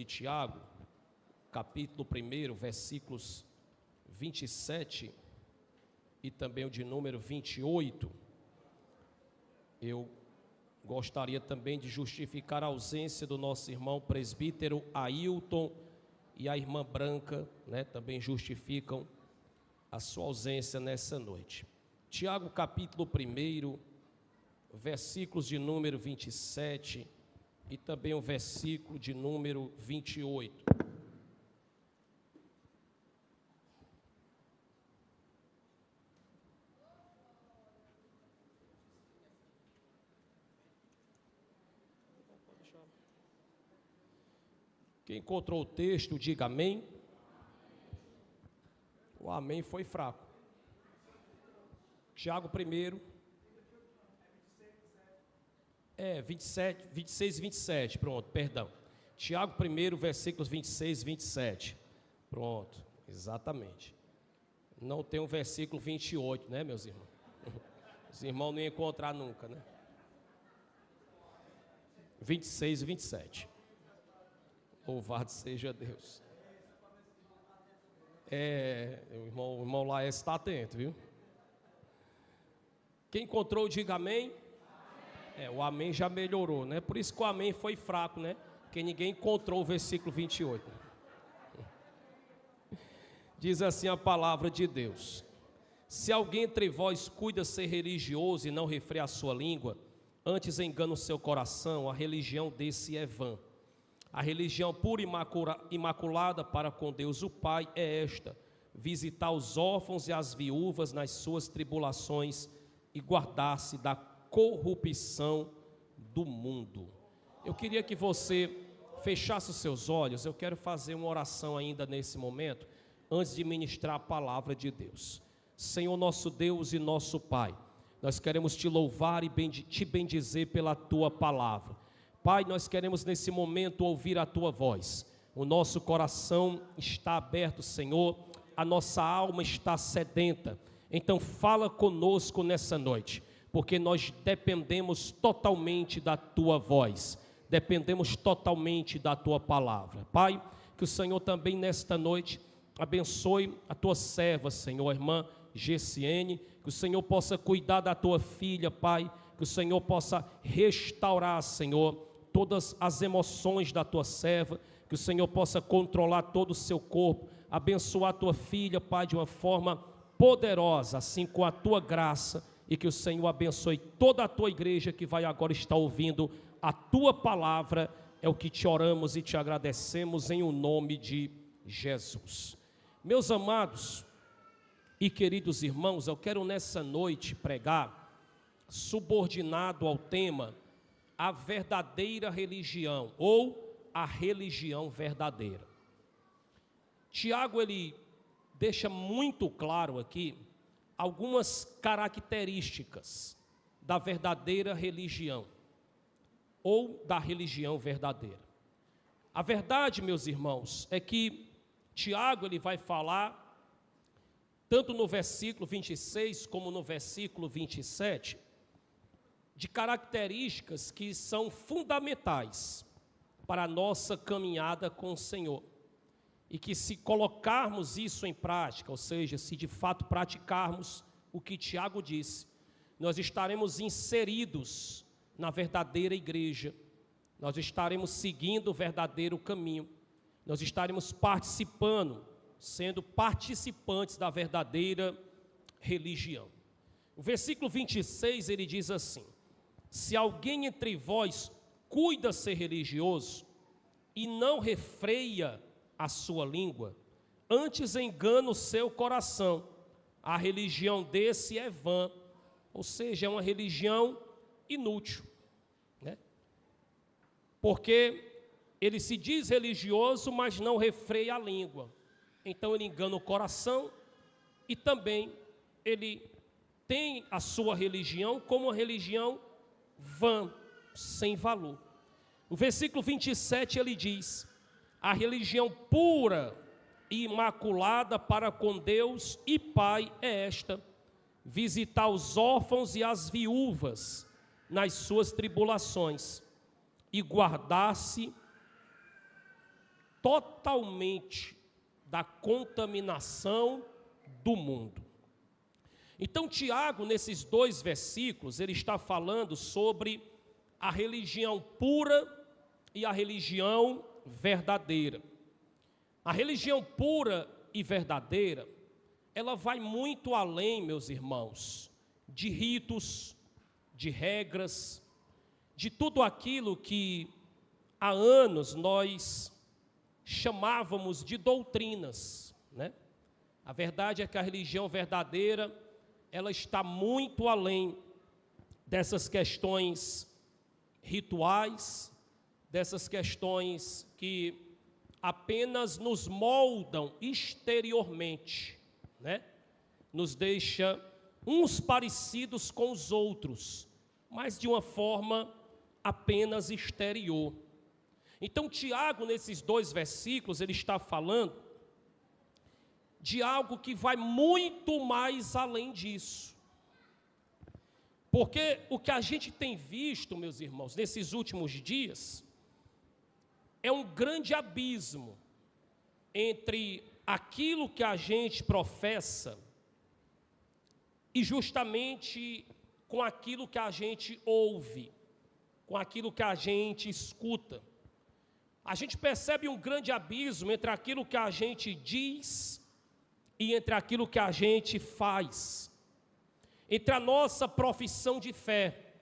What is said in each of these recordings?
de Tiago, capítulo 1, versículos 27 e também o de número 28, eu gostaria também de justificar a ausência do nosso irmão presbítero Ailton e a irmã Branca, também justificam a sua ausência nessa noite. Tiago, capítulo 1, versículos de número 27 e também o versículo de número 28. Quem encontrou o texto, diga amém. O amém foi fraco. Tiago 1. 26 e 27, pronto, perdão. Tiago 1, versículos 26 e 27. Pronto, exatamente. Não tem o versículo 28, meus irmãos? Os irmãos não iam encontrar nunca, 26 e 27. Louvado seja Deus. O irmão Laércio está atento, viu? Quem encontrou, diga amém. O amém já melhorou, Por isso que o amém foi fraco, Porque ninguém encontrou o versículo 28. Diz assim a palavra de Deus: se alguém entre vós cuida ser religioso e não refreia a sua língua, antes engana o seu coração, a religião desse é vã. A religião pura e imaculada para com Deus o Pai é esta: visitar os órfãos e as viúvas nas suas tribulações e guardar-se da corrupção do mundo. Eu queria que você fechasse os seus olhos. Eu quero fazer uma oração ainda nesse momento, antes de ministrar a palavra de Deus. Senhor nosso Deus e nosso Pai, nós queremos te louvar e te bendizer pela tua palavra. Pai, nós queremos nesse momento ouvir a tua voz. O nosso coração está aberto, Senhor, a nossa alma está sedenta. Então fala conosco nessa noite, porque nós dependemos totalmente da tua voz, dependemos totalmente da tua palavra. Pai, que o Senhor também nesta noite abençoe a tua serva, Senhor, a irmã Gessiene, que o Senhor possa cuidar da tua filha, Pai, que o Senhor possa restaurar, Senhor, todas as emoções da tua serva, que o Senhor possa controlar todo o seu corpo, abençoar a tua filha, Pai, de uma forma poderosa, assim com a tua graça, e que o Senhor abençoe toda a tua igreja que vai agora estar ouvindo a tua palavra. É o que te oramos e te agradecemos em o nome de Jesus. Meus amados e queridos irmãos, eu quero nessa noite pregar subordinado ao tema a verdadeira religião, ou a religião verdadeira. Tiago, ele deixa muito claro aqui algumas características da verdadeira religião, ou da religião verdadeira. A verdade, meus irmãos, é que Tiago, ele vai falar, tanto no versículo 26 como no versículo 27, de características que são fundamentais para a nossa caminhada com o Senhor. E que se colocarmos isso em prática, ou seja, se de fato praticarmos o que Tiago disse, nós estaremos inseridos na verdadeira igreja, nós estaremos seguindo o verdadeiro caminho, nós estaremos participando, sendo participantes da verdadeira religião. O versículo 26, ele diz assim: se alguém entre vós cuida ser religioso e não refreia a sua língua, antes engana o seu coração, a religião desse é vã, ou seja, é uma religião inútil, porque ele se diz religioso, mas não refreia a língua, então ele engana o coração e também ele tem a sua religião como uma religião vã, sem valor. O versículo 27 ele diz: a religião pura e imaculada para com Deus e Pai é esta: visitar os órfãos e as viúvas nas suas tribulações e guardar-se totalmente da contaminação do mundo. Então, Tiago, nesses 2 versículos, ele está falando sobre a religião pura e a religião verdadeira. A religião pura e verdadeira, ela vai muito além, meus irmãos, de ritos, de regras, de tudo aquilo que há anos nós chamávamos de doutrinas, né? A verdade é que a religião verdadeira, ela está muito além dessas questões rituais, dessas questões que apenas nos moldam exteriormente, né? Nos deixa uns parecidos com os outros, mas de uma forma apenas exterior. Então, Tiago, nesses 2 versículos, ele está falando de algo que vai muito mais além disso. Porque o que a gente tem visto, meus irmãos, nesses últimos dias, é um grande abismo entre aquilo que a gente professa e justamente com aquilo que a gente ouve, com aquilo que a gente escuta. A gente percebe um grande abismo entre aquilo que a gente diz e entre aquilo que a gente faz, entre a nossa profissão de fé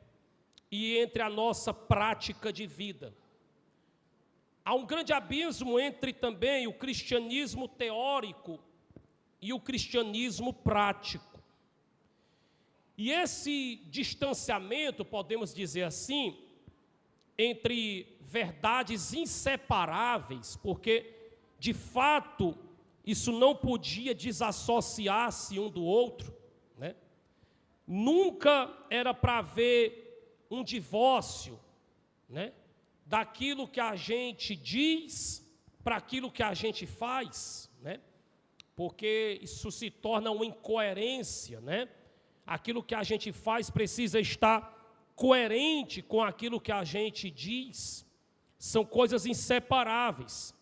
e entre a nossa prática de vida. Há um grande abismo entre também o cristianismo teórico e o cristianismo prático. E esse distanciamento, podemos dizer assim, entre verdades inseparáveis, porque, de fato, isso não podia desassociar-se um do outro, né? Nunca era para haver um divórcio, né? Daquilo que a gente diz para aquilo que a gente faz, né? Porque isso se torna uma incoerência, né? Aquilo que a gente faz precisa estar coerente com aquilo que a gente diz. São coisas inseparáveis.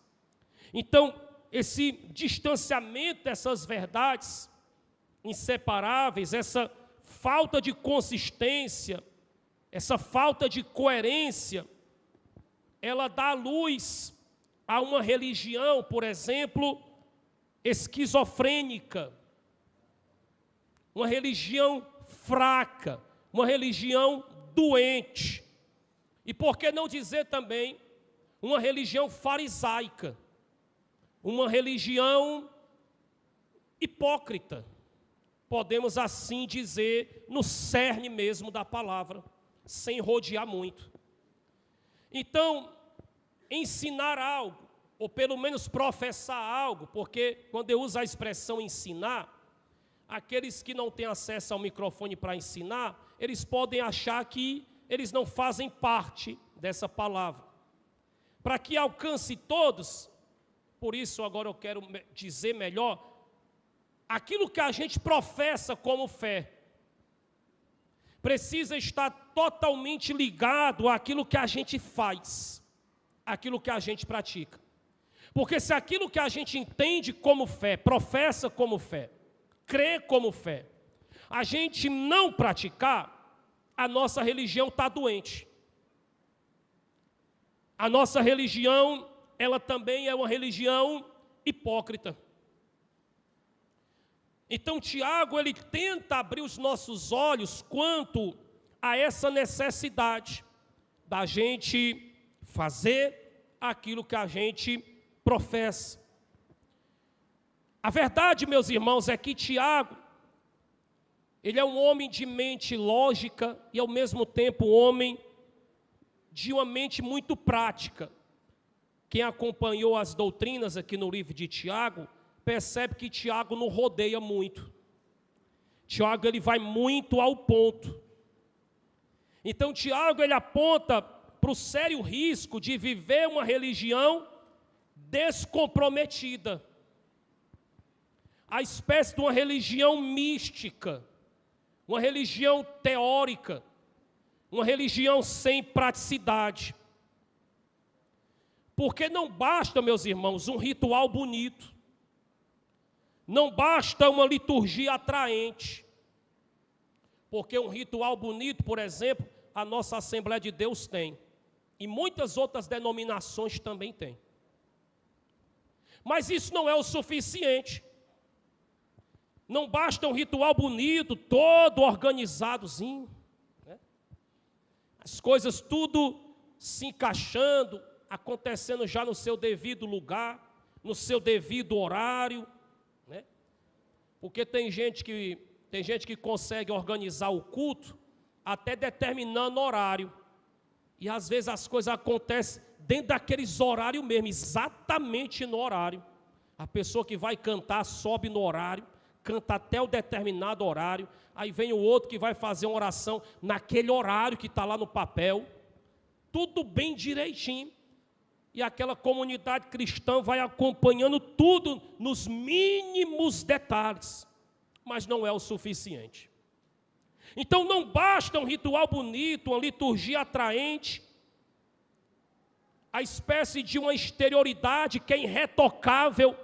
Então, esse distanciamento dessas verdades inseparáveis, essa falta de consistência, essa falta de coerência, ela dá luz a uma religião, por exemplo, esquizofrênica, uma religião fraca, uma religião doente. E por que não dizer também uma religião farisaica, uma religião hipócrita, podemos assim dizer, no cerne mesmo da palavra, sem rodear muito. Então, ensinar algo, ou pelo menos professar algo, porque quando eu uso a expressão ensinar, aqueles que não têm acesso ao microfone para ensinar, eles podem achar que eles não fazem parte dessa palavra. Para que alcance todos, por isso agora eu quero dizer melhor, aquilo que a gente professa como fé, precisa estar totalmente ligado àquilo que a gente faz, àquilo que a gente pratica. Porque se aquilo que a gente entende como fé, professa como fé, crê como fé, a gente não praticar, a nossa religião está doente. A nossa religião, ela também é uma religião hipócrita. Então, Tiago, ele tenta abrir os nossos olhos quanto a essa necessidade da gente fazer aquilo que a gente professa. A verdade, meus irmãos, é que Tiago, ele é um homem de mente lógica e, ao mesmo tempo, um homem de uma mente muito prática. Quem acompanhou as doutrinas aqui no livro de Tiago, percebe que Tiago não rodeia muito. Tiago, ele vai muito ao ponto. Então, Tiago, ele aponta para o sério risco de viver uma religião descomprometida. A espécie de uma religião mística, uma religião teórica, uma religião sem praticidade. Porque não basta, meus irmãos, um ritual bonito. Não basta uma liturgia atraente. Porque um ritual bonito, por exemplo, a nossa Assembleia de Deus tem. E muitas outras denominações também têm. Mas isso não é o suficiente. Não basta um ritual bonito, todo organizadozinho, né? As coisas tudo se encaixando, acontecendo já no seu devido lugar, no seu devido horário, né? Porque tem gente que consegue organizar o culto até determinando horário. E às vezes as coisas acontecem dentro daqueles horários mesmo, exatamente no horário. A pessoa que vai cantar sobe no horário, canta até o determinado horário, aí vem o outro que vai fazer uma oração naquele horário que está lá no papel, tudo bem direitinho, e aquela comunidade cristã vai acompanhando tudo nos mínimos detalhes, mas não é o suficiente. Então não basta um ritual bonito, uma liturgia atraente, a espécie de uma exterioridade que é irretocável,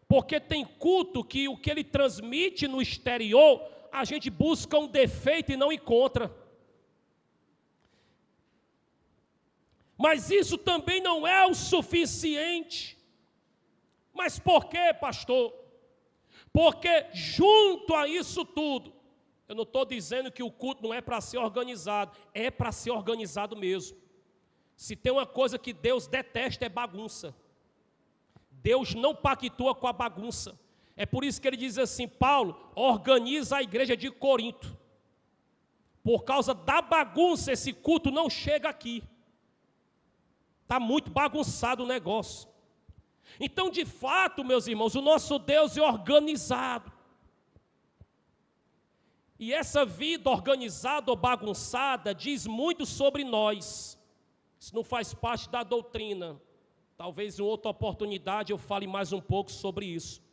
porque tem culto que o que ele transmite no exterior, a gente busca um defeito e não encontra. Mas isso também não é o suficiente. Mas por quê, pastor? Porque junto a isso tudo, eu não estou dizendo que o culto não é para ser organizado, é para ser organizado mesmo. Se tem uma coisa que Deus detesta é bagunça. Deus não pactua com a bagunça. É por isso que ele diz assim, Paulo, organiza a igreja de Corinto. Por causa da bagunça, esse culto não chega aqui. Está muito bagunçado o negócio. Então, de fato, meus irmãos, o nosso Deus é organizado. E essa vida organizada ou bagunçada diz muito sobre nós. Isso não faz parte da doutrina. Talvez em outra oportunidade eu fale mais um pouco sobre isso.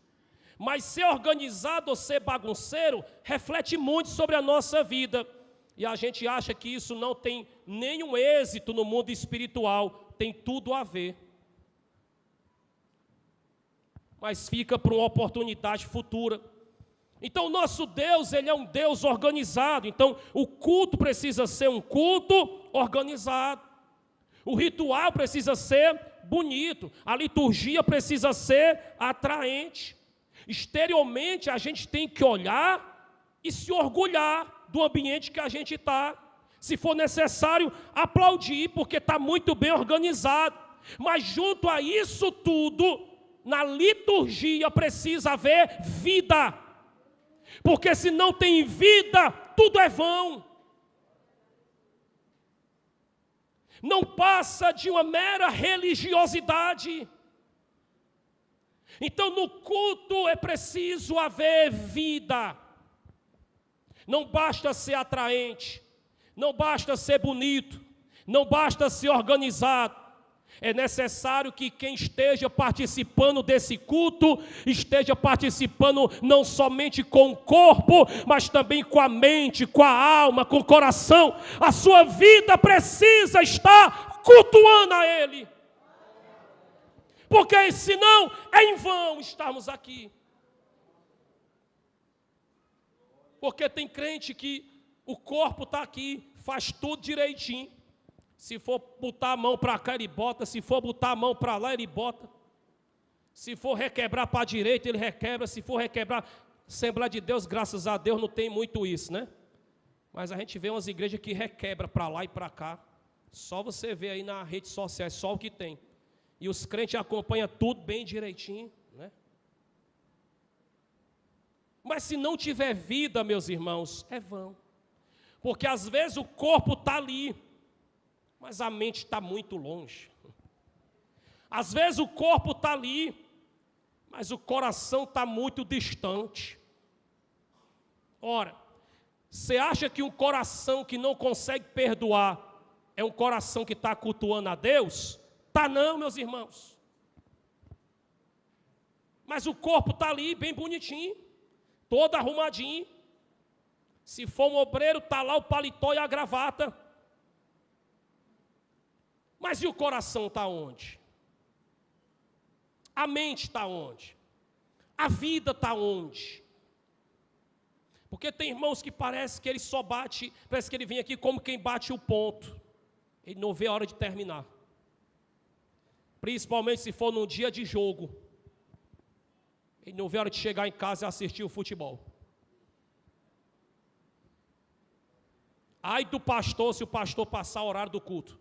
Mas ser organizado ou ser bagunceiro reflete muito sobre a nossa vida. E a gente acha que isso não tem nenhum êxito no mundo espiritual. Tem tudo a ver. Mas fica para uma oportunidade futura. Então o nosso Deus, ele é um Deus organizado. Então o culto precisa ser um culto organizado. O ritual precisa ser bonito, a liturgia precisa ser atraente. Exteriormente, a gente tem que olhar e se orgulhar do ambiente que a gente está. Se for necessário, aplaudir, porque está muito bem organizado. Mas junto a isso tudo, na liturgia precisa haver vida. Porque se não tem vida, tudo é vão. Não passa de uma mera religiosidade. Então no culto é preciso haver vida. Não basta ser atraente, não basta ser bonito, não basta ser organizado. É necessário que quem esteja participando desse culto, esteja participando não somente com o corpo, mas também com a mente, com a alma, com o coração. A sua vida precisa estar cultuando a Ele. Porque senão é em vão estarmos aqui. Porque tem crente que o corpo está aqui, faz tudo direitinho. Se for botar a mão para cá, ele bota. Se for botar a mão para lá, ele bota. Se for requebrar para a direita, ele requebra. Se for requebrar, Assembleia de Deus, graças a Deus, não tem muito isso, né? Mas a gente vê umas igrejas que requebra para lá e para cá. Só você vê aí na rede social, é só o que tem. E os crentes acompanham tudo bem direitinho, né? Mas se não tiver vida, meus irmãos, é vão. Porque às vezes o corpo está ali, mas a mente está muito longe. Às vezes o corpo está ali, mas o coração está muito distante. Ora, você acha que um coração que não consegue perdoar é um coração que está cultuando a Deus? Tá não, meus irmãos. Mas o corpo está ali, bem bonitinho, todo arrumadinho. Se for um obreiro, está lá o paletó e a gravata. Mas e o coração está onde? A mente está onde? A vida está onde? Porque tem irmãos que parece que ele só bate, parece que ele vem aqui como quem bate o ponto. Ele não vê a hora de terminar. Principalmente se for num dia de jogo. Ele não vê a hora de chegar em casa e assistir o futebol. Ai do pastor se o pastor passar o horário do culto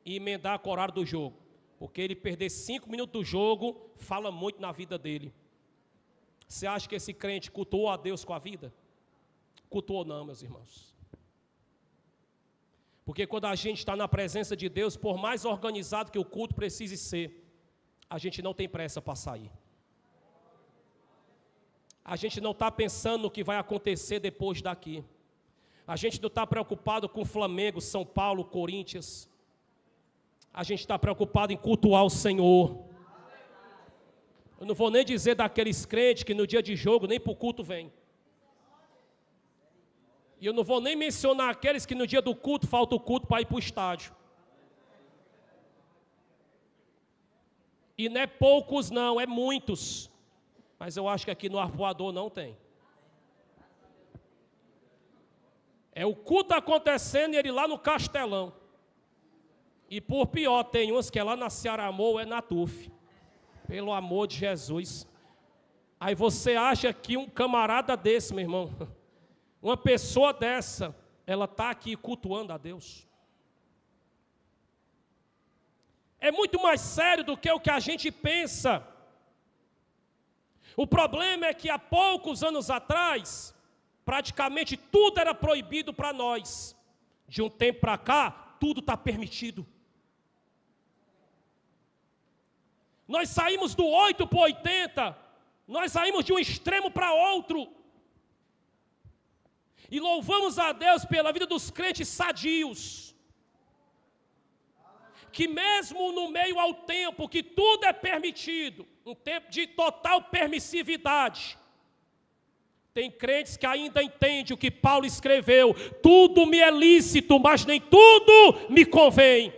e emendar com o horário do jogo. Porque ele perder 5 minutos do jogo, fala muito na vida dele. Você acha que esse crente cultuou a Deus com a vida? Cultuou não, meus irmãos. Porque quando a gente está na presença de Deus, por mais organizado que o culto precise ser, a gente não tem pressa para sair. A gente não está pensando no que vai acontecer depois daqui. A gente não está preocupado com Flamengo, São Paulo, Corinthians. A gente está preocupado em cultuar o Senhor. Eu não vou nem dizer daqueles crentes que no dia de jogo nem para o culto vêm. E eu não vou nem mencionar aqueles que no dia do culto falta o culto para ir para o estádio. E não é poucos não, é muitos. Mas eu acho que aqui no Arpoador não tem. É o culto acontecendo e ele lá no Castelão. E por pior, tem uns que é lá na Cearamô ou é na TUF. Pelo amor de Jesus. Aí você acha que um camarada desse, meu irmão, uma pessoa dessa, ela está aqui cultuando a Deus. É muito mais sério do que o que a gente pensa. O problema é que há poucos anos atrás, praticamente tudo era proibido para nós. De um tempo para cá, tudo está permitido. Nós saímos do 8 para o 80, nós saímos de um extremo para outro. E louvamos a Deus pela vida dos crentes sadios. Que mesmo no meio ao tempo que tudo é permitido, um tempo de total permissividade, tem crentes que ainda entendem o que Paulo escreveu: tudo me é lícito, mas nem tudo me convém.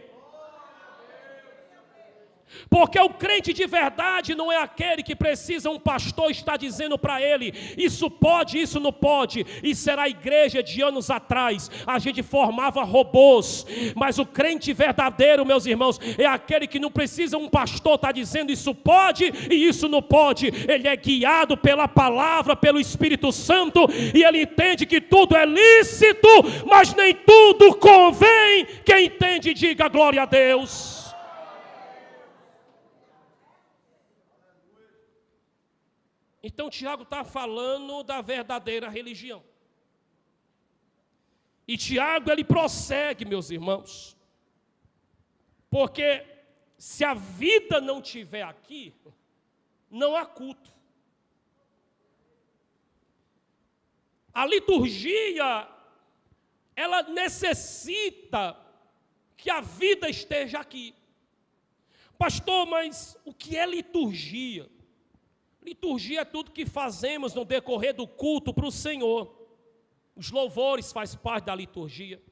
Porque o crente de verdade não é aquele que precisa um pastor estar dizendo para ele, isso pode, isso não pode. Isso era a igreja de anos atrás, a gente formava robôs. Mas o crente verdadeiro, meus irmãos, é aquele que não precisa um pastor estar dizendo isso pode e isso não pode. Ele é guiado pela palavra, pelo Espírito Santo, e ele entende que tudo é lícito, mas nem tudo convém. Quem entende, diga glória a Deus. Então Tiago está falando da verdadeira religião. E Tiago ele prossegue, meus irmãos. Porque se a vida não estiver aqui, não há culto. A liturgia, ela necessita que a vida esteja aqui. Pastor, mas o que é liturgia? Liturgia é tudo que fazemos no decorrer do culto para o Senhor. Os louvores faz parte da liturgia.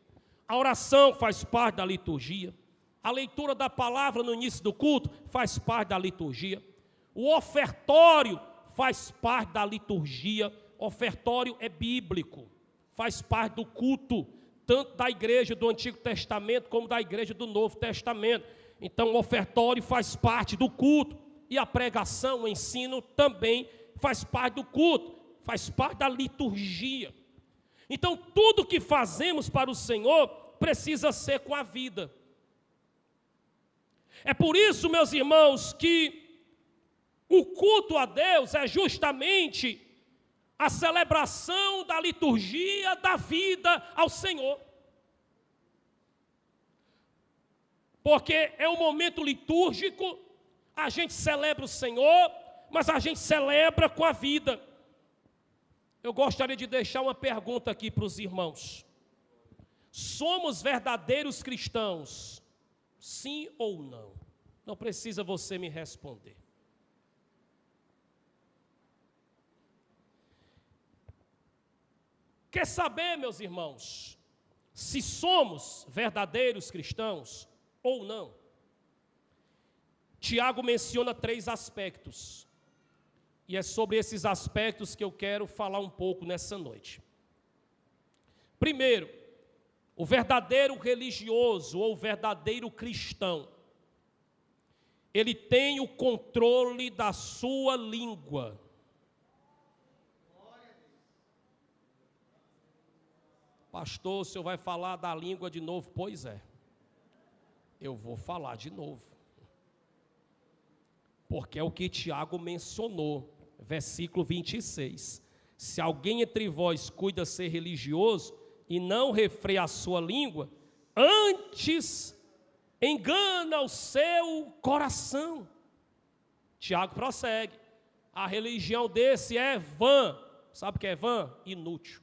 A oração faz parte da liturgia. A leitura da palavra no início do culto faz parte da liturgia. O ofertório faz parte da liturgia. Ofertório é bíblico, faz parte do culto, tanto da igreja do Antigo Testamento como da igreja do Novo Testamento. Então o ofertório faz parte do culto. E a pregação, o ensino também faz parte do culto, faz parte da liturgia. Então tudo que fazemos para o Senhor precisa ser com a vida. É por isso, meus irmãos, que o culto a Deus é justamente a celebração da liturgia da vida ao Senhor. Porque é um momento litúrgico, a gente celebra o Senhor, mas a gente celebra com a vida. Eu gostaria de deixar uma pergunta aqui para os irmãos. Somos verdadeiros cristãos? Sim ou não? Não precisa você me responder. Quer saber, meus irmãos, se somos verdadeiros cristãos ou não? Tiago menciona 3 aspectos. E é sobre esses aspectos que eu quero falar um pouco nessa noite. Primeiro, o verdadeiro religioso ou o verdadeiro cristão, ele tem o controle da sua língua. Pastor, o senhor vai falar da língua de novo? Pois é, eu vou falar de novo. Porque é o que Tiago mencionou, versículo 26. Se alguém entre vós cuida ser religioso e não refreia a sua língua, antes engana o seu coração. Tiago prossegue. A religião desse é vã. Sabe o que é vã? Inútil.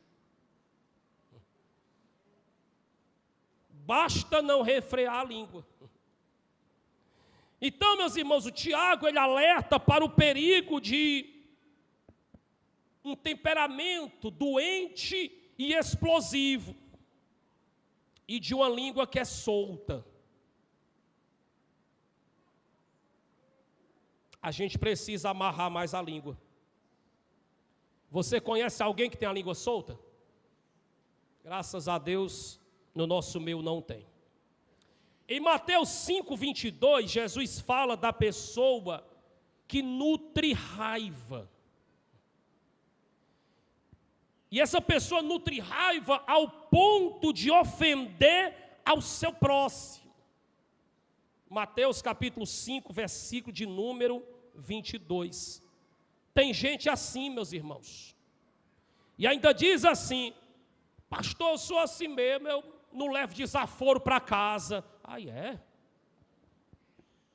Basta não refrear a língua. Então, meus irmãos, o Tiago, ele alerta para o perigo de um temperamento doente e explosivo, e de uma língua que é solta. A gente precisa amarrar mais a língua. Você conhece alguém que tem a língua solta? Graças a Deus, no nosso meio não tem. Em Mateus 5:22, Jesus fala da pessoa que nutre raiva. E essa pessoa nutre raiva ao ponto de ofender ao seu próximo. Mateus capítulo 5, versículo de número 22. Tem gente assim, meus irmãos. E ainda diz assim: pastor, eu sou assim mesmo, eu não levo desaforo para casa. Aí é?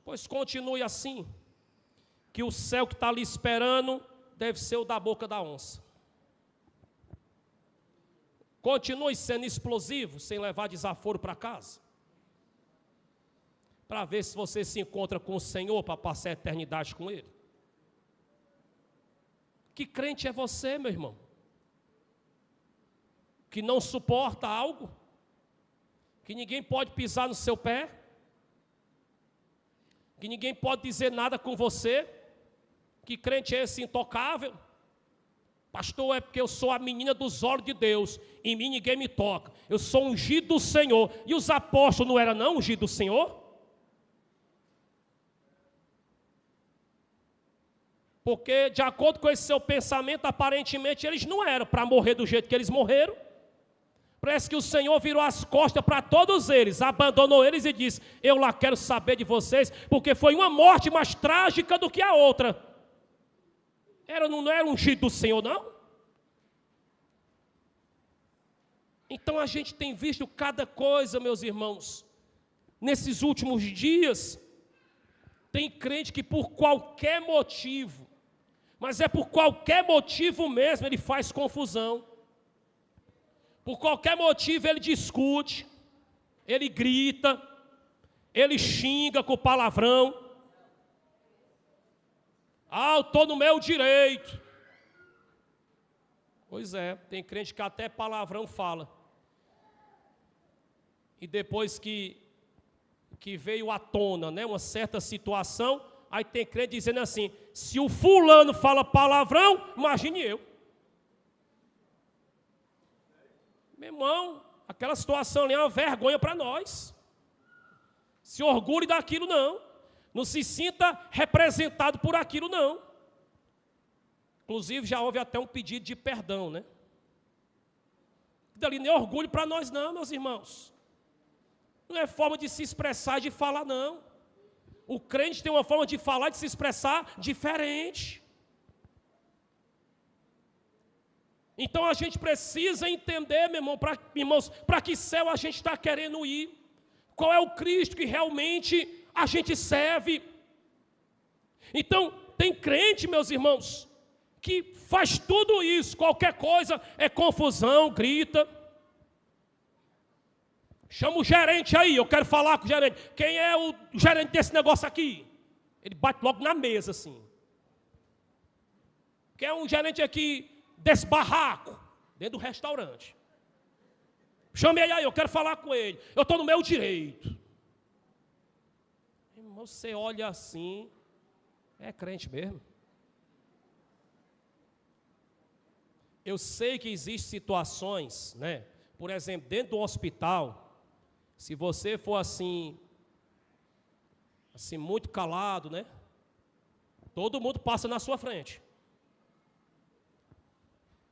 Pois continue assim, que o céu que está ali esperando deve ser o da boca da onça. Continue sendo explosivo, sem levar desaforo para casa, para ver se você se encontra com o Senhor, para passar a eternidade com Ele. Que crente é você, meu irmão? Que não suporta algo? Que ninguém pode pisar no seu pé? Que ninguém pode dizer nada com você? Que crente é esse intocável? Pastor, é porque eu sou a menina dos olhos de Deus, em mim ninguém me toca, eu sou ungido do Senhor. E os apóstolos não eram não ungidos do Senhor? Porque de acordo com esse seu pensamento, aparentemente eles não eram para morrer do jeito que eles morreram. Parece que o Senhor virou as costas para todos eles, abandonou eles e disse: eu lá quero saber de vocês, porque foi uma morte mais trágica do que a outra. Não era ungido do Senhor, não? Então a gente tem visto cada coisa, meus irmãos. Nesses últimos dias, tem crente que por qualquer motivo, mas é por qualquer motivo mesmo, ele faz confusão. Por qualquer motivo ele discute, ele grita, ele xinga com palavrão. Eu estou no meu direito. Pois é, tem crente que até palavrão fala. E depois que veio à tona, né, uma certa situação, aí tem crente dizendo assim: se o fulano fala palavrão, imagine eu. Meu irmão, aquela situação ali é uma vergonha para nós. Se orgulhe daquilo não. Não se sinta representado por aquilo não. Inclusive já houve até um pedido de perdão, né? Dali nem orgulho para nós não, meus irmãos. Não é forma de se expressar e de falar não. O crente tem uma forma de falar e de se expressar diferente. Então a gente precisa entender, meu irmão, irmãos, para que céu a gente está querendo ir. Qual é o Cristo que realmente a gente serve? Então, tem crente, meus irmãos, que faz tudo isso, qualquer coisa é confusão, grita. Chama o gerente aí, eu quero falar com o gerente. Quem é o gerente desse negócio aqui? Ele bate logo na mesa assim. Quem é um gerente aqui desse barraco? Dentro do restaurante. Chame ele aí, eu quero falar com ele. Eu estou no meu direito. Você olha assim, é crente mesmo. Eu sei que existem situações, né? Por exemplo, dentro do hospital, se você for assim muito calado, né? Todo mundo passa na sua frente,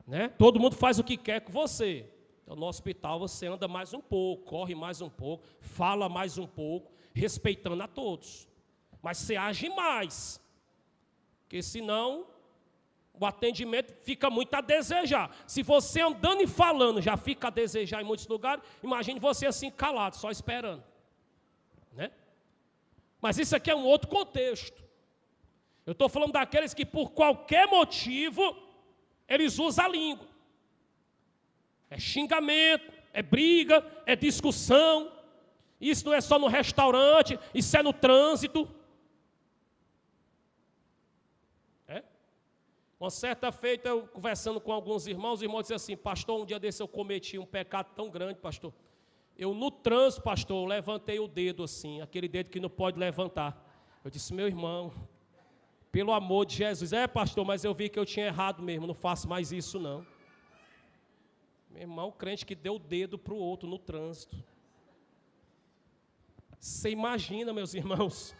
né? Todo mundo faz o que quer com você. Então, no hospital você anda mais um pouco, corre mais um pouco, fala mais um pouco, respeitando a todos. Mas você age mais, porque senão o atendimento fica muito a desejar. Se você andando e falando já fica a desejar em muitos lugares, imagine você assim calado, só esperando, né? Mas isso aqui é um outro contexto. Eu estou falando daqueles que por qualquer motivo eles usam a língua. É xingamento, é briga, é discussão. Isso não é só no restaurante, isso é no trânsito. Uma certa feita, eu conversando com alguns irmãos, os irmãos diziam assim: pastor, um dia desse eu cometi um pecado tão grande, pastor. Eu no trânsito, pastor, eu levantei o dedo assim, aquele dedo que não pode levantar. Eu disse: meu irmão, pelo amor de Jesus. É, pastor, mas eu vi que eu tinha errado mesmo, não faço mais isso não. Meu irmão, o crente que deu o dedo para o outro no trânsito. Você imagina, meus irmãos,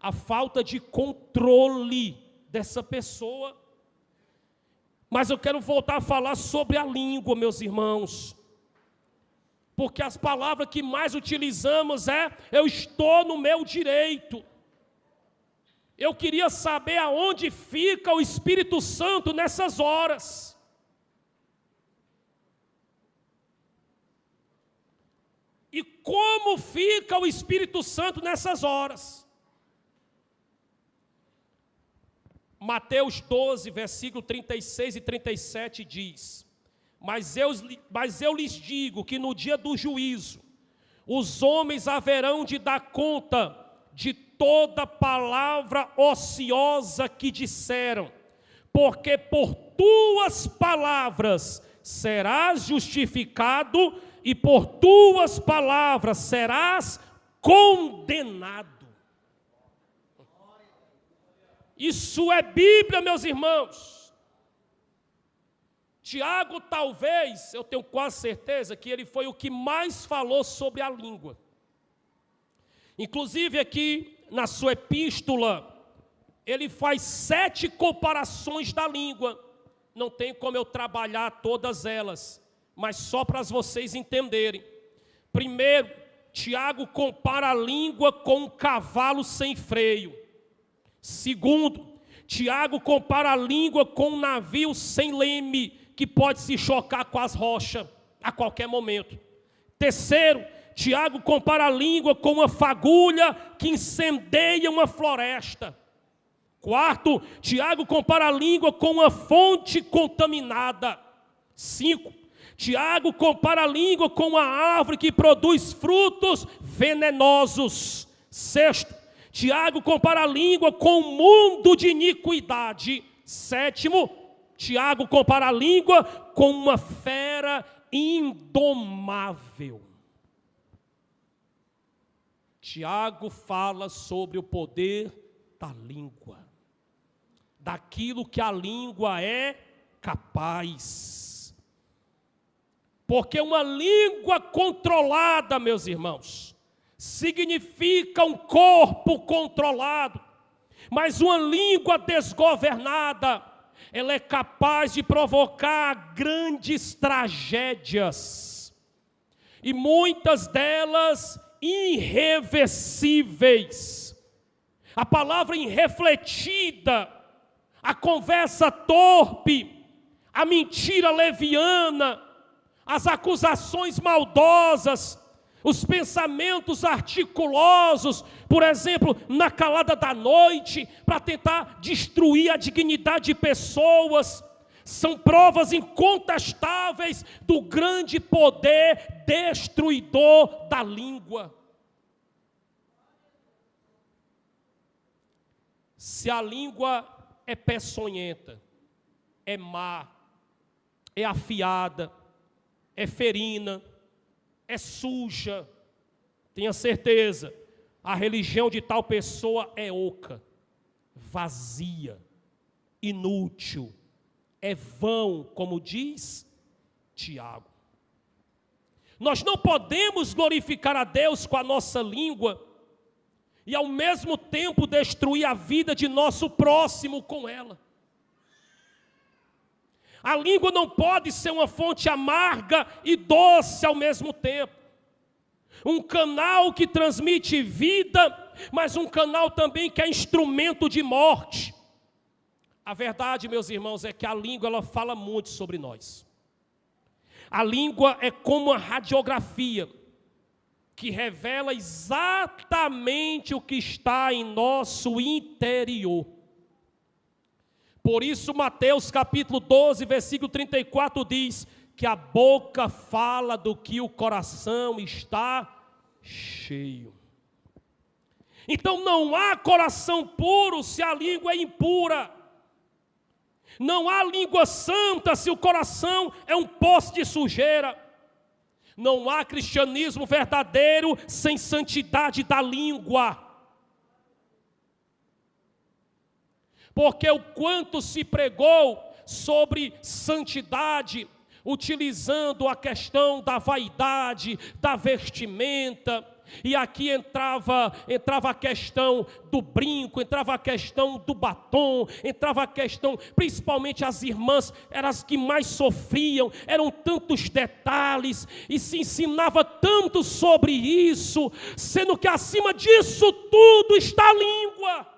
a falta de controle dessa pessoa. Mas eu quero voltar a falar sobre a língua, meus irmãos. Porque as palavras que mais utilizamos é: eu estou no meu direito. Eu queria saber aonde fica o Espírito Santo nessas horas. E como fica o Espírito Santo nessas horas? Mateus 12, versículo 36 e 37 diz: mas eu lhes digo que no dia do juízo, os homens haverão de dar conta de toda palavra ociosa que disseram, porque por tuas palavras serás justificado e por tuas palavras serás condenado. Isso é Bíblia, meus irmãos. Tiago, talvez, eu tenho quase certeza que ele foi o que mais falou sobre a língua. Inclusive aqui na sua epístola, ele faz 7 comparações da língua. Não tem como eu trabalhar todas elas, mas só para vocês entenderem. Primeiro, Tiago compara a língua com um cavalo sem freio. Segundo, Tiago compara a língua com um navio sem leme, que pode se chocar com as rochas a qualquer momento. Terceiro, Tiago compara a língua com uma fagulha que incendeia uma floresta. Quarto, Tiago compara a língua com uma fonte contaminada. 5, Tiago compara a língua com uma árvore que produz frutos venenosos. 6, Tiago compara a língua com um mundo de iniquidade. 7, Tiago compara a língua com uma fera indomável. Tiago fala sobre o poder da língua, daquilo que a língua é capaz. Porque uma língua controlada, meus irmãos, significa um corpo controlado, mas uma língua desgovernada, ela é capaz de provocar grandes tragédias, e muitas delas irreversíveis. A palavra irrefletida, a conversa torpe, a mentira leviana, as acusações maldosas, os pensamentos articulosos, por exemplo, na calada da noite, para tentar destruir a dignidade de pessoas, são provas incontestáveis do grande poder destruidor da língua. Se a língua é peçonhenta, é má, é afiada, é ferina, é suja, tenha certeza, a religião de tal pessoa é oca, vazia, inútil, é vão, como diz Tiago. Nós não podemos glorificar a Deus com a nossa língua e ao mesmo tempo destruir a vida de nosso próximo com ela. A língua não pode ser uma fonte amarga e doce ao mesmo tempo. Um canal que transmite vida, mas um canal também que é instrumento de morte. A verdade, meus irmãos, é que a língua ela fala muito sobre nós. A língua é como uma radiografia que revela exatamente o que está em nosso interior. Por isso, Mateus capítulo 12, versículo 34 diz que a boca fala do que o coração está cheio. Então não há coração puro se a língua é impura. Não há língua santa se o coração é um poço de sujeira. Não há cristianismo verdadeiro sem santidade da língua. Porque o quanto se pregou sobre santidade, utilizando a questão da vaidade, da vestimenta, e aqui entrava a questão do brinco, entrava a questão do batom, entrava a questão, principalmente as irmãs, eram as que mais sofriam, eram tantos detalhes, e se ensinava tanto sobre isso, sendo que acima disso tudo está a língua.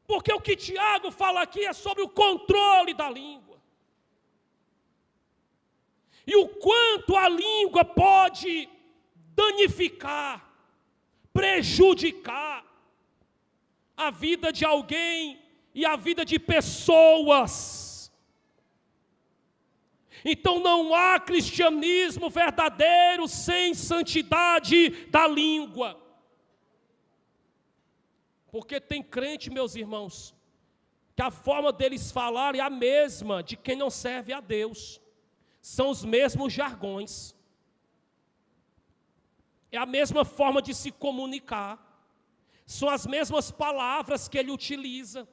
Porque o que Tiago fala aqui é sobre o controle da língua. E o quanto a língua pode danificar, prejudicar a vida de alguém e a vida de pessoas. Então não há cristianismo verdadeiro sem santidade da língua. Porque tem crente, meus irmãos, que a forma deles falar é a mesma de quem não serve a Deus. São os mesmos jargões. É a mesma forma de se comunicar. São as mesmas palavras que ele utiliza.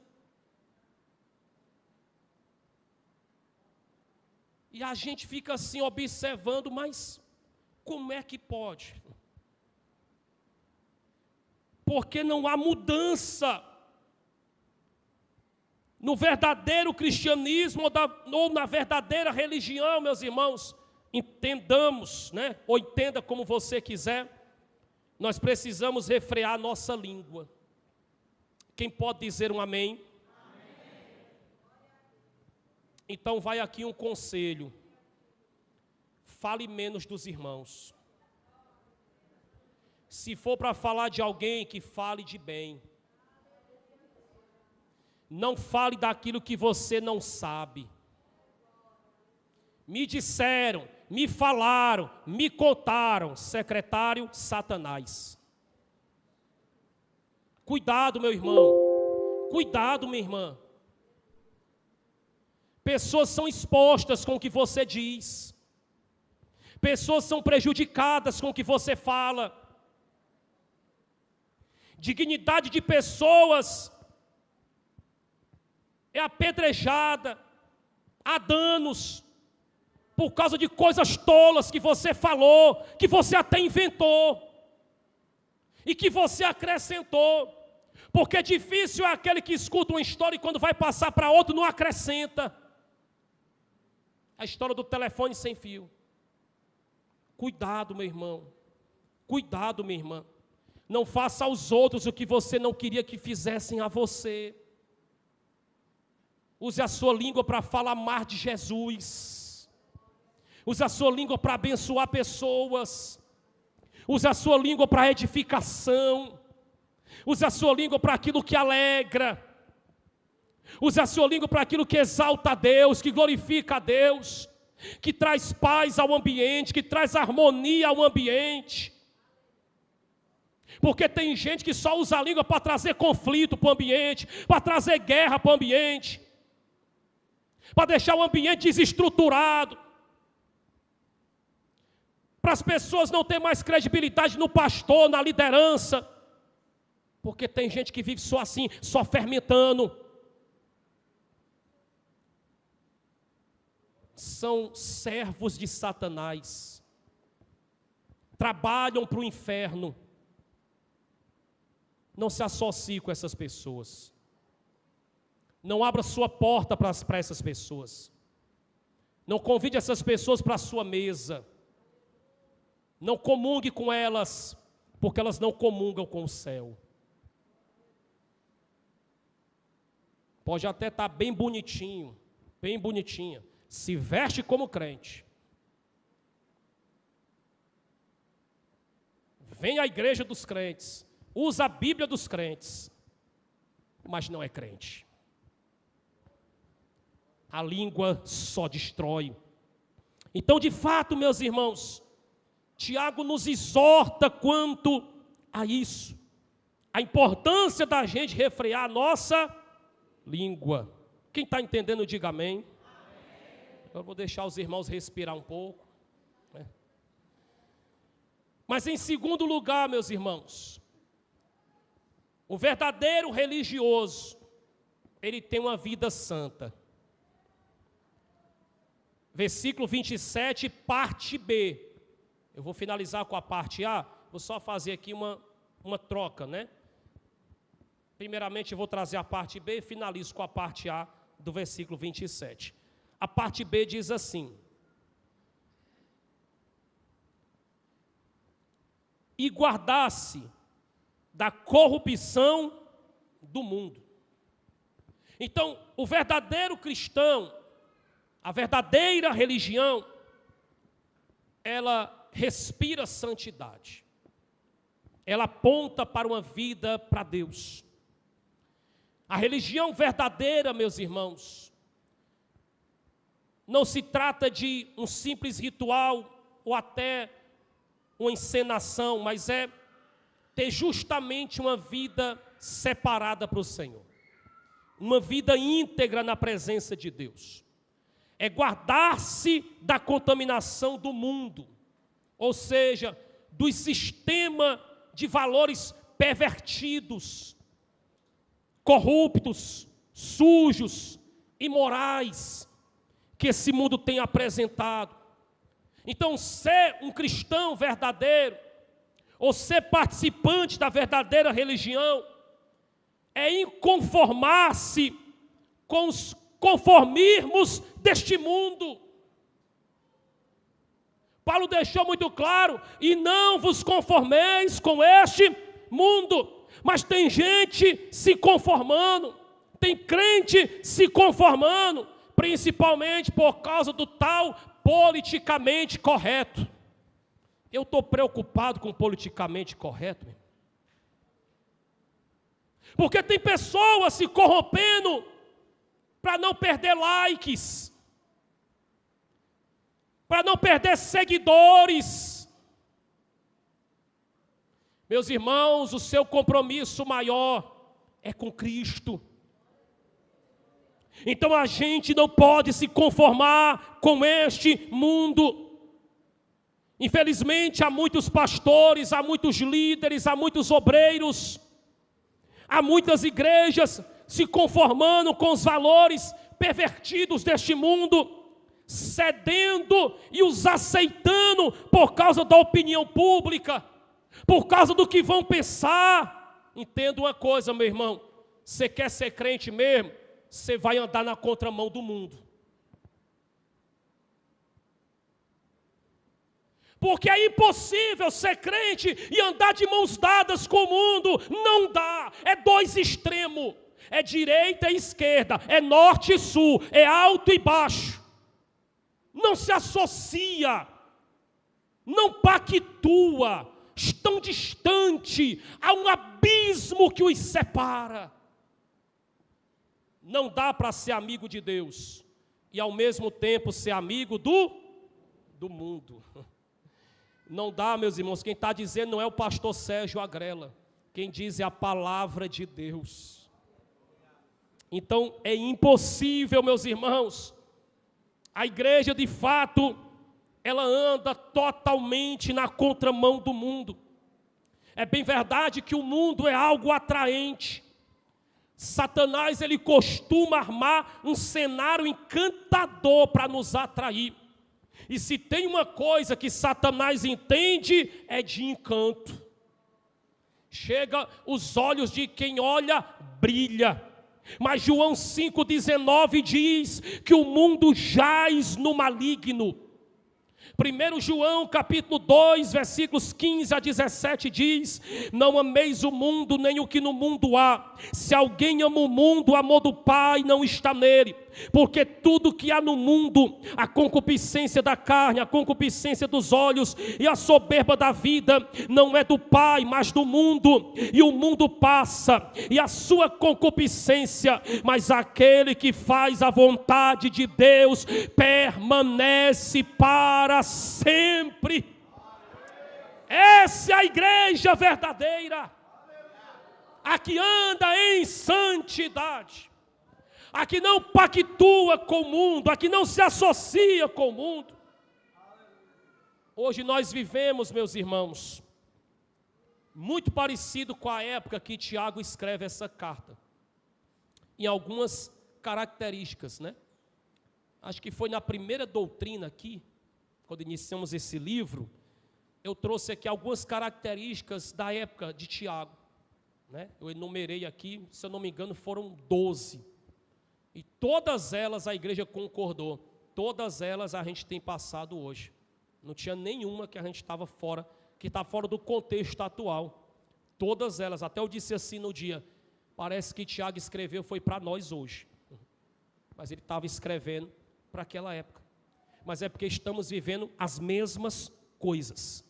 E a gente fica assim observando, mas como é que pode? Porque não há mudança no verdadeiro cristianismo ou na verdadeira religião, meus irmãos. Entendamos, né? Ou entenda como você quiser. Nós precisamos refrear nossa língua. Quem pode dizer um amém? Amém. Então vai aqui um conselho. Fale menos dos irmãos. Se for para falar de alguém, que fale de bem. Não fale daquilo que você não sabe. Me disseram, me falaram, me contaram, secretário Satanás. Cuidado, meu irmão. Cuidado, minha irmã. Pessoas são expostas com o que você diz. Pessoas são prejudicadas com o que você fala. Dignidade de pessoas é apedrejada, há danos, por causa de coisas tolas que você falou, que você até inventou, e que você acrescentou, porque difícil é aquele que escuta uma história e quando vai passar para outro não acrescenta. A história do telefone sem fio. Cuidado, meu irmão, cuidado, minha irmã. Não faça aos outros o que você não queria que fizessem a você. Use a sua língua para falar mais de Jesus. Use a sua língua para abençoar pessoas. Use a sua língua para edificação. Use a sua língua para aquilo que alegra. Use a sua língua para aquilo que exalta a Deus, que glorifica a Deus, que traz paz ao ambiente, que traz harmonia ao ambiente. Porque tem gente que só usa a língua para trazer conflito para o ambiente, para trazer guerra para o ambiente, para deixar o ambiente desestruturado. para as pessoas não terem mais credibilidade no pastor, na liderança, porque tem gente que vive só assim, só fermentando. São servos de Satanás, trabalham para o inferno. Não se associe com essas pessoas, não abra sua porta para essas pessoas, não convide essas pessoas para a sua mesa, não comungue com elas, porque elas não comungam com o céu. Pode até estar bem bonitinho, bem bonitinha, se veste como crente, vem à igreja dos crentes, usa a Bíblia dos crentes, mas não é crente. A língua só destrói. Então, de fato, meus irmãos, Tiago nos exorta quanto a isso, a importância da gente refrear a nossa língua. Quem está entendendo, diga amém. Eu vou deixar os irmãos respirar um pouco, né? Mas em segundo lugar, meus irmãos, o verdadeiro religioso, ele tem uma vida santa. Versículo 27, parte B. Eu vou finalizar com a parte A, vou só fazer aqui uma troca, né? Primeiramente eu vou trazer a parte B e finalizo com a parte A do versículo 27. A parte B diz assim: e guardasse da corrupção do mundo. Então, o verdadeiro cristão, a verdadeira religião, ela respira santidade. Ela aponta para uma vida para Deus. A religião verdadeira, meus irmãos, não se trata de um simples ritual ou até uma encenação, mas é ter justamente uma vida separada para o Senhor. Uma vida íntegra na presença de Deus. É guardar-se da contaminação do mundo, ou seja, do sistema de valores pervertidos, corruptos, sujos, imorais, que esse mundo tem apresentado. Então, ser um cristão verdadeiro, ou ser participante da verdadeira religião, é inconformar-se com os conformismos deste mundo. Paulo deixou muito claro: e não vos conformeis com este mundo. Mas tem gente se conformando, tem crente se conformando, principalmente por causa do tal politicamente correto. Eu estou preocupado com o politicamente correto, meu. Porque tem pessoas se corrompendo para não perder likes, para não perder seguidores. Meus irmãos, o seu compromisso maior é com Cristo. Então a gente não pode se conformar com este mundo. Infelizmente há muitos pastores, há muitos líderes, há muitos obreiros, há muitas igrejas se conformando com os valores pervertidos deste mundo, cedendo e os aceitando por causa da opinião pública, por causa do que vão pensar. Entenda uma coisa, meu irmão, você quer ser crente mesmo, você vai andar na contramão do mundo. Porque é impossível ser crente e andar de mãos dadas com o mundo. Não dá, é dois extremos. É direita e esquerda, é norte e sul, é alto e baixo. Não se associa, não pactua, estão distante, há um abismo que os separa. Não dá para ser amigo de Deus e ao mesmo tempo ser amigo do mundo. Não dá, meus irmãos. Quem está dizendo não é o pastor Sérgio Agrela, quem diz é a palavra de Deus. Então é impossível, meus irmãos, a igreja de fato ela anda totalmente na contramão do mundo. É bem verdade que o mundo é algo atraente. Satanás, ele costuma armar um cenário encantador para nos atrair. E se tem uma coisa que Satanás entende, é de encanto. Chega, os olhos de quem olha, brilha. Mas João 5,19 diz que o mundo jaz no maligno. 1 João capítulo 2, versículos 15 a 17 diz: não ameis o mundo, nem o que no mundo há. Se alguém ama o mundo, o amor do Pai não está nele. Porque tudo que há no mundo, a concupiscência da carne, a concupiscência dos olhos e a soberba da vida, não é do Pai, mas do mundo. E o mundo passa, e a sua concupiscência, mas aquele que faz a vontade de Deus permanece para sempre. Essa é a igreja verdadeira, a que anda em santidade, a que não pactua com o mundo, a que não se associa com o mundo. Hoje nós vivemos, meus irmãos, muito parecido com a época que Tiago escreve essa carta, em algumas características, né? Acho que foi na primeira doutrina aqui, quando iniciamos esse livro, eu trouxe aqui algumas características da época de Tiago, né? Eu enumerei aqui, se eu não me engano, foram 12. E todas elas a igreja concordou, todas elas a gente tem passado hoje. Não tinha nenhuma que a gente estava fora, que está fora do contexto atual. Todas elas, até eu disse assim no dia, parece que Tiago escreveu foi para nós hoje. Mas ele estava escrevendo para aquela época. Mas é porque estamos vivendo as mesmas coisas.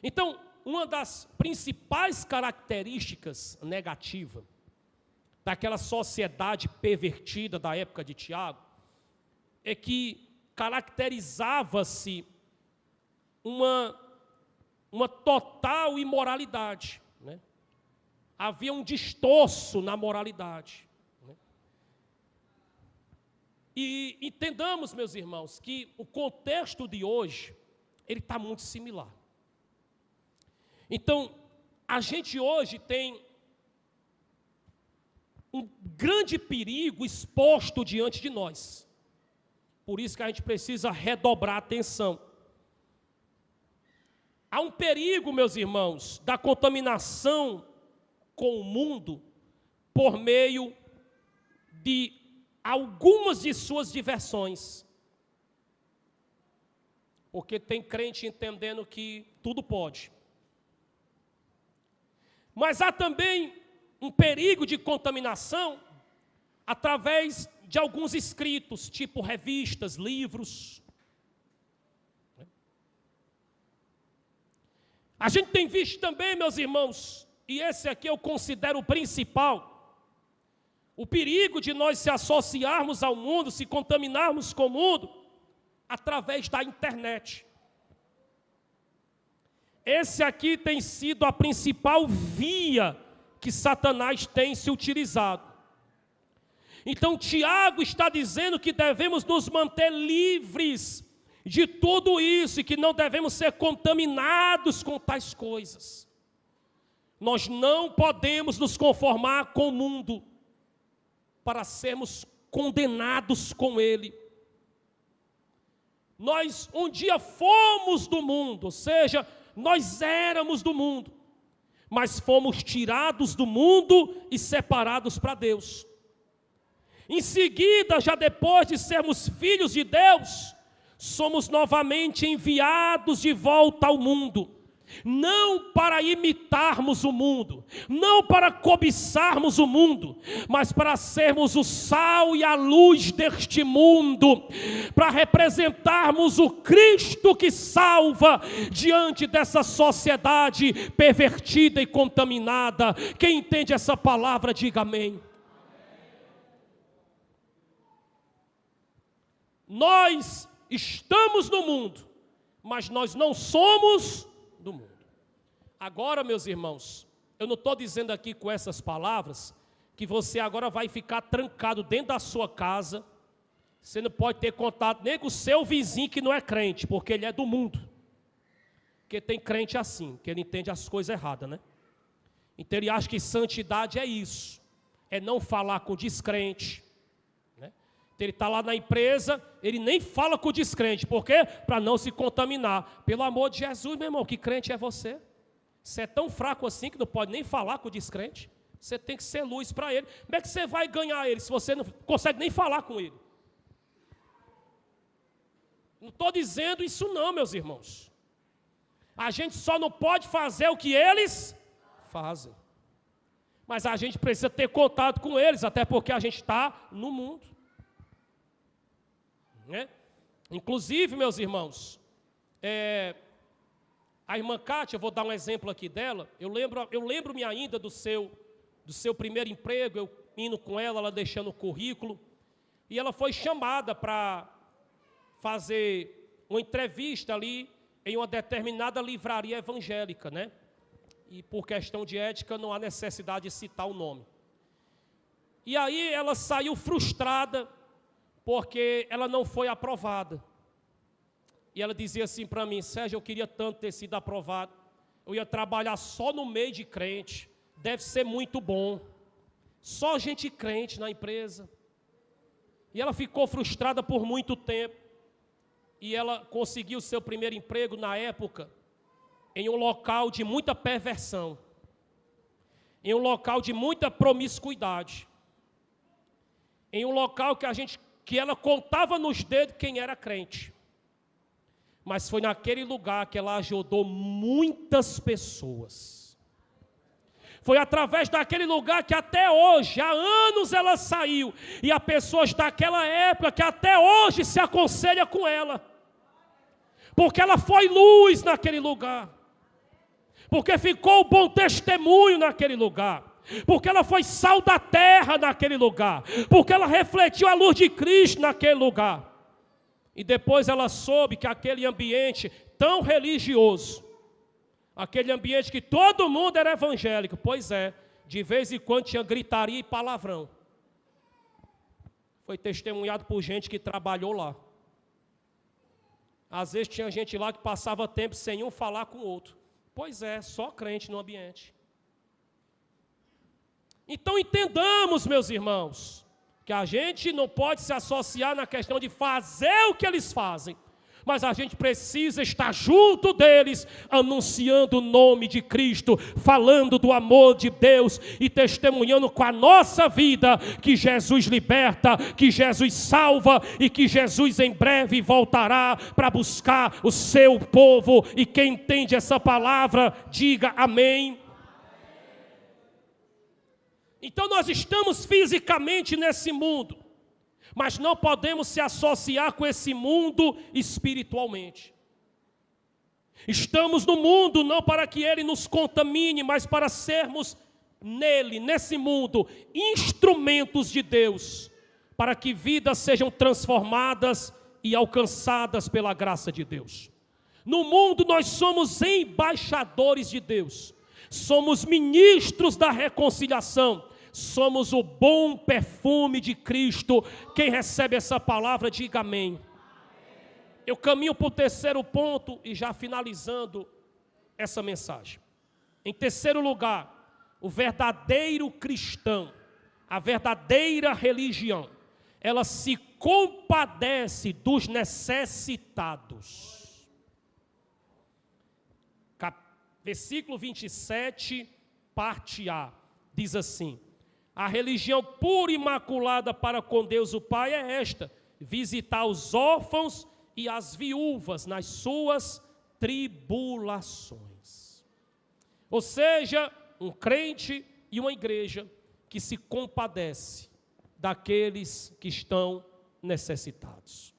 Então, uma das principais características negativas daquela sociedade pervertida da época de Tiago, é que caracterizava-se uma total imoralidade, né? Havia um destroço na moralidade, né? E entendamos, meus irmãos, que o contexto de hoje, ele está muito similar. Então, a gente hoje tem um grande perigo exposto diante de nós. Por isso que a gente precisa redobrar a atenção. Há um perigo, meus irmãos, da contaminação com o mundo por meio de algumas de suas diversões. Porque tem crente entendendo que tudo pode. Mas há também um perigo de contaminação através de alguns escritos, tipo revistas, livros. A gente tem visto também, meus irmãos, e esse aqui eu considero o principal, o perigo de nós se associarmos ao mundo, se contaminarmos com o mundo, através da internet. Esse aqui tem sido a principal via que Satanás tem se utilizado. Então Tiago está dizendo que devemos nos manter livres de tudo isso e que não devemos ser contaminados com tais coisas. Nós não podemos nos conformar com o mundo para sermos condenados com ele. Nós um dia fomos do mundo, ou seja, nós éramos do mundo, mas fomos tirados do mundo e separados para Deus. Em seguida, já depois de sermos filhos de Deus, somos novamente enviados de volta ao mundo. Não para imitarmos o mundo, não para cobiçarmos o mundo, mas para sermos o sal e a luz deste mundo, para representarmos o Cristo que salva diante dessa sociedade pervertida e contaminada. Quem entende essa palavra, diga amém. Nós estamos no mundo, mas nós não somos do mundo. Agora, meus irmãos, eu não estou dizendo aqui com essas palavras que você agora vai ficar trancado dentro da sua casa Você não pode ter contato nem com o seu vizinho que não é crente, porque ele é do mundo. Porque tem crente assim, que ele entende as coisas erradas, né? Então ele acha que santidade é isso, é não falar com o descrente, né? Então ele está lá na empresa, ele nem fala com o descrente, por quê? Para não se contaminar. Pelo amor de Jesus, meu irmão, que crente é você? Você é tão fraco assim que não pode nem falar com o descrente? Você tem que ser luz para ele. Como é que você vai ganhar ele se você não consegue nem falar com ele? Não estou dizendo isso não, meus irmãos. A gente só não pode fazer o que eles fazem. Mas a gente precisa ter contato com eles, até porque a gente está no mundo. Né? Inclusive, meus irmãos, a irmã Kátia, eu vou dar um exemplo aqui dela. Eu lembro-me ainda do seu primeiro emprego, eu indo com ela deixando o currículo. E ela foi chamada para fazer uma entrevista ali em uma determinada livraria evangélica, né? E por questão de ética não há necessidade de citar o nome. E aí ela saiu frustrada porque ela não foi aprovada. E ela dizia assim para mim: Sérgio, eu queria tanto ter sido aprovado. Eu ia trabalhar só no meio de crente. Deve ser muito bom. Só gente crente na empresa. E ela ficou frustrada por muito tempo. E ela conseguiu seu primeiro emprego na época em um local de muita perversão, em um local de muita promiscuidade, em um local que ela contava nos dedos quem era crente. Mas foi naquele lugar que ela ajudou muitas pessoas. Foi através daquele lugar que até hoje, há anos ela saiu, e há pessoas daquela época que até hoje se aconselha com ela, porque ela foi luz naquele lugar, porque ficou bom testemunho naquele lugar, porque ela foi sal da terra naquele lugar, porque ela refletiu a luz de Cristo naquele lugar. E depois ela soube que aquele ambiente tão religioso, aquele ambiente que todo mundo era evangélico, pois é, de vez em quando tinha gritaria e palavrão. Foi testemunhado por gente que trabalhou lá. Às vezes tinha gente lá que passava tempo sem um falar com o outro. Pois é, só crente no ambiente. Então entendamos, meus irmãos, que a gente não pode se associar na questão de fazer o que eles fazem, mas a gente precisa estar junto deles, anunciando o nome de Cristo, falando do amor de Deus e testemunhando com a nossa vida que Jesus liberta, que Jesus salva e que Jesus em breve voltará para buscar o seu povo. E quem entende essa palavra, diga amém. Então nós estamos fisicamente nesse mundo, mas não podemos se associar com esse mundo espiritualmente. Estamos no mundo não para que ele nos contamine, mas para sermos nele, nesse mundo, instrumentos de Deus, para que vidas sejam transformadas e alcançadas pela graça de Deus. No mundo nós somos embaixadores de Deus, somos ministros da reconciliação, somos o bom perfume de Cristo. Quem recebe essa palavra, diga amém. Eu caminho para o terceiro ponto e já finalizando essa mensagem. Em terceiro lugar, o verdadeiro cristão, a verdadeira religião, ela se compadece dos necessitados. Versículo 27, parte A, diz assim: a religião pura e imaculada para com Deus o Pai é esta: visitar os órfãos e as viúvas nas suas tribulações. Ou seja, um crente e uma igreja que se compadece daqueles que estão necessitados.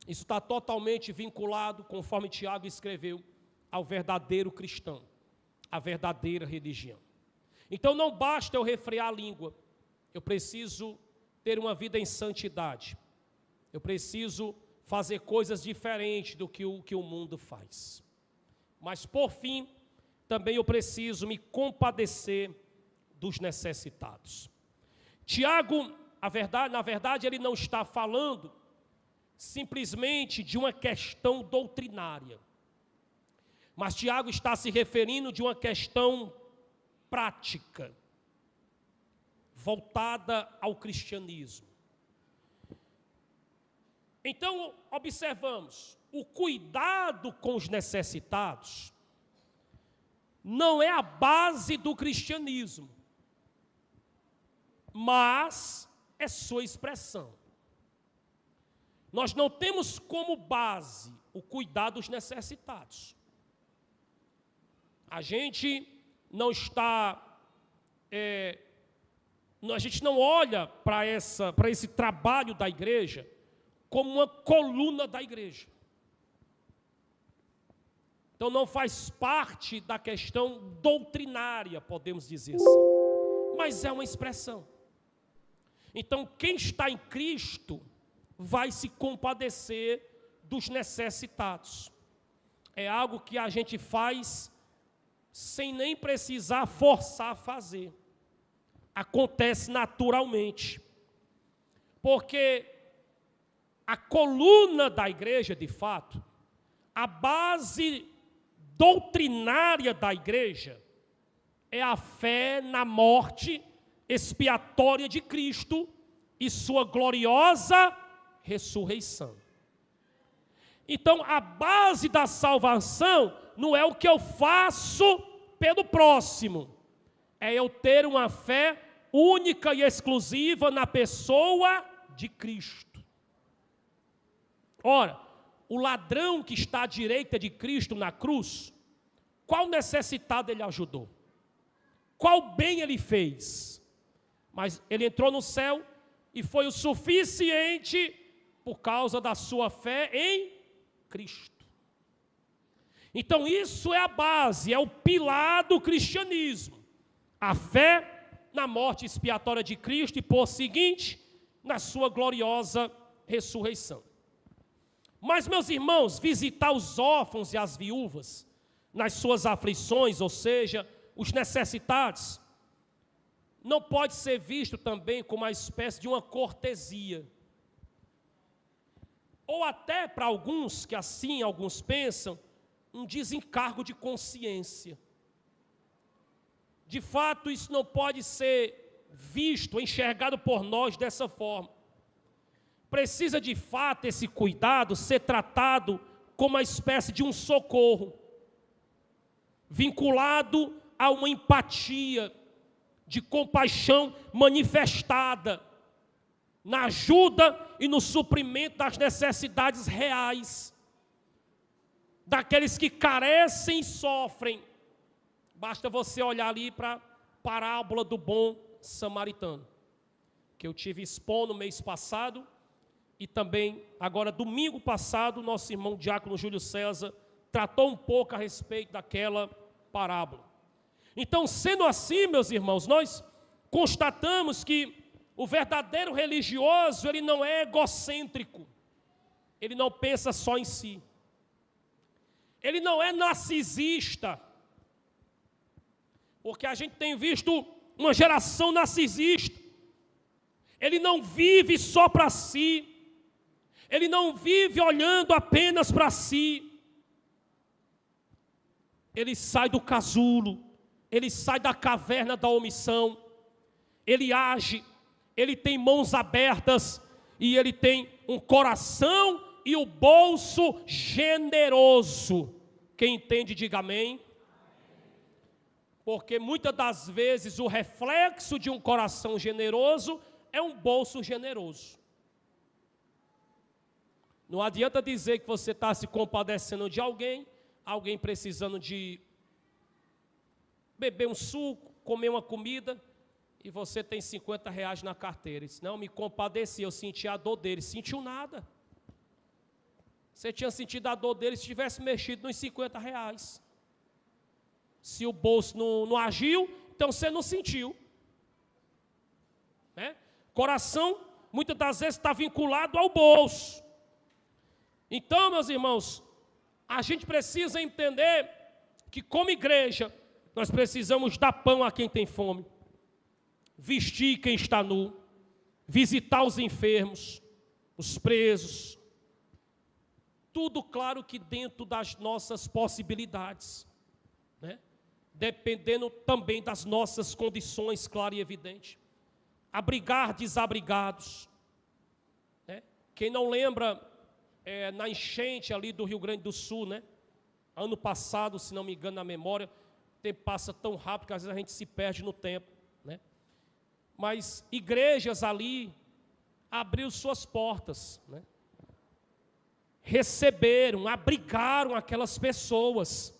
Isso está totalmente vinculado, conforme Tiago escreveu, ao verdadeiro cristão, à verdadeira religião. Então não basta eu refrear a língua, eu preciso ter uma vida em santidade, eu preciso fazer coisas diferentes do que o mundo faz. Mas por fim, também eu preciso me compadecer dos necessitados. Tiago, na verdade, ele não está falando simplesmente de uma questão doutrinária. Mas Tiago está se referindo de uma questão prática, voltada ao cristianismo. Então, observamos, o cuidado com os necessitados não é a base do cristianismo, mas é sua expressão. Nós não temos como base o cuidar dos necessitados. A gente não está, a gente não olha para esse trabalho da igreja como uma coluna da igreja. Então não faz parte da questão doutrinária, podemos dizer assim, mas é uma expressão. Então quem está em Cristo vai se compadecer dos necessitados. É algo que a gente faz sem nem precisar forçar a fazer. Acontece naturalmente. Porque a coluna da igreja, de fato, a base doutrinária da igreja é a fé na morte expiatória de Cristo e sua gloriosa ressurreição. Então, a base da salvação não é o que eu faço pelo próximo, é eu ter uma fé única e exclusiva na pessoa de Cristo. Ora, o ladrão que está à direita de Cristo na cruz, qual necessitado ele ajudou? Qual bem ele fez? Mas ele entrou no céu e foi o suficiente por causa da sua fé em Cristo. Então isso é a base, é o pilar do cristianismo. A fé na morte expiatória de Cristo e, por seguinte, na sua gloriosa ressurreição. Mas, meus irmãos, visitar os órfãos e as viúvas nas suas aflições, ou seja, os necessitados, não pode ser visto também como uma espécie de uma cortesia. Ou até, para alguns, que assim alguns pensam, um desencargo de consciência. De fato, isso não pode ser visto, enxergado por nós dessa forma. Precisa de fato esse cuidado ser tratado como uma espécie de um socorro, vinculado a uma empatia, de compaixão manifestada, na ajuda e no suprimento das necessidades reais, daqueles que carecem e sofrem. Basta você olhar ali para a parábola do bom samaritano, que eu tive expondo no mês passado, e também, agora, domingo passado, nosso irmão diácono Júlio César tratou um pouco a respeito daquela parábola. Então, sendo assim, meus irmãos, nós constatamos que o verdadeiro religioso, ele não é egocêntrico, ele não pensa só em si, ele não é narcisista, porque a gente tem visto uma geração narcisista. Ele não vive só para si, ele não vive olhando apenas para si, ele sai do casulo, ele sai da caverna da omissão, ele age, ele tem mãos abertas e ele tem um coração e o bolso generoso. Quem entende, diga amém. Porque muitas das vezes o reflexo de um coração generoso é um bolso generoso. Não adianta dizer que você está se compadecendo de alguém precisando de beber um suco, comer uma comida, e você tem R$50 na carteira. Ele disse, não, me compadeci, eu senti a dor dele. Sentiu nada. Você tinha sentido a dor dele se tivesse mexido nos R$50. Se o bolso não agiu, então você não sentiu. Né? Coração, muitas das vezes, está vinculado ao bolso. Então, meus irmãos, a gente precisa entender que, como igreja, nós precisamos dar pão a quem tem fome, vestir quem está nu, visitar os enfermos, os presos. Tudo, claro, que dentro das nossas possibilidades, né? Dependendo também das nossas condições, claro e evidente. Abrigar desabrigados, né? Quem não lembra, na enchente ali do Rio Grande do Sul, né? Ano passado, se não me engano na memória, o tempo passa tão rápido que às vezes a gente se perde no tempo, né? Mas igrejas ali abriram suas portas, né? Receberam, abrigaram aquelas pessoas.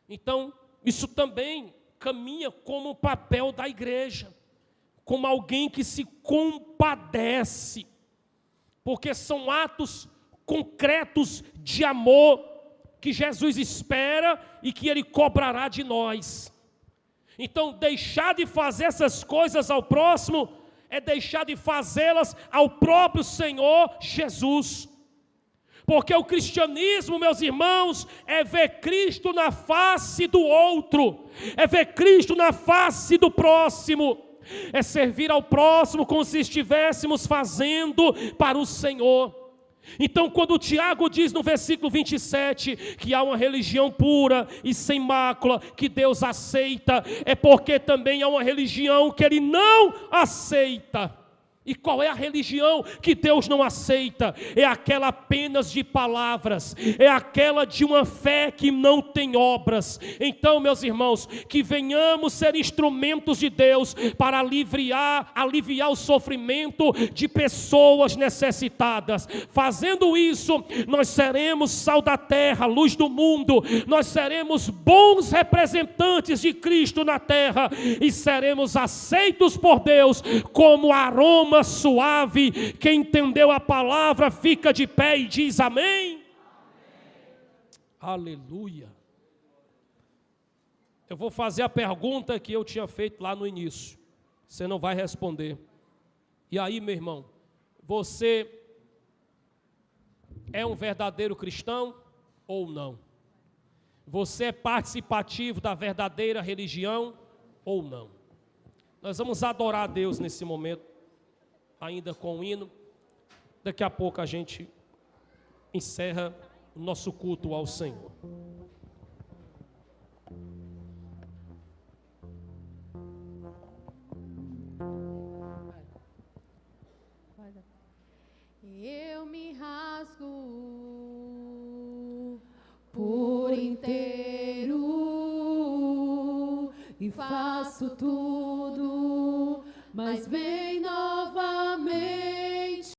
Então, isso também caminha como papel da igreja, como alguém que se compadece, porque são atos concretos de amor que Jesus espera e que Ele cobrará de nós. Então, deixar de fazer essas coisas ao próximo é deixar de fazê-las ao próprio Senhor Jesus. Porque o cristianismo, meus irmãos, é ver Cristo na face do outro, é ver Cristo na face do próximo, é servir ao próximo como se estivéssemos fazendo para o Senhor. Então, quando Tiago diz no versículo 27 que há uma religião pura e sem mácula que Deus aceita, é porque também há uma religião que Ele não aceita. E qual é a religião que Deus não aceita? É aquela apenas de palavras, é aquela de uma fé que não tem obras. Então, meus irmãos, que venhamos ser instrumentos de Deus para aliviar o sofrimento de pessoas necessitadas. Fazendo isso, nós seremos sal da terra, luz do mundo, nós seremos bons representantes de Cristo na terra e seremos aceitos por Deus como aroma suave. Quem entendeu a palavra fica de pé e diz amém. Amém. Aleluia. Eu vou fazer a pergunta que eu tinha feito lá no início. Você não vai responder. E aí, meu irmão, você é um verdadeiro cristão ou não? Você é participativo da verdadeira religião ou não? Nós vamos adorar a Deus nesse momento, ainda com o hino. Daqui a pouco a gente encerra o nosso culto ao Senhor. Eu me rasgo por inteiro e faço tudo, mas vem nós.